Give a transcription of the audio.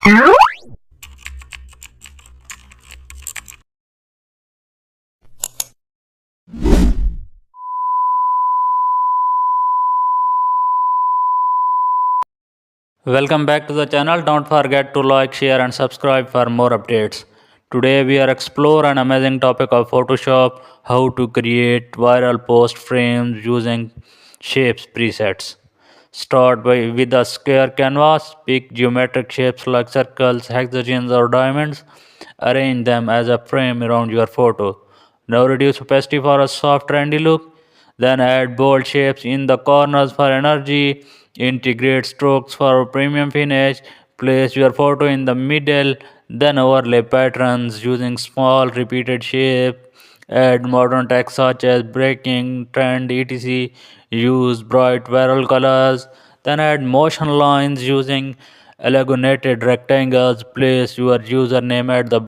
Welcome back to the channel. Don't forget to like, share and subscribe for more updates. Today we are explore an amazing topic of Photoshop, how to create viral post frames using shapes presets. With a square canvas, pick geometric shapes like circles, hexagons or diamonds. Arrange them as a frame around your photo. Now reduce opacity for a soft trendy look. Then add bold shapes in the corners for energy. Integrate strokes for premium finish. Place your photo in the middle. Then overlay patterns using small repeated shapes. Add modern text such as breaking, trend, etc. Use bright viral colors. Then add motion lines using elongated rectangles. Place your username at the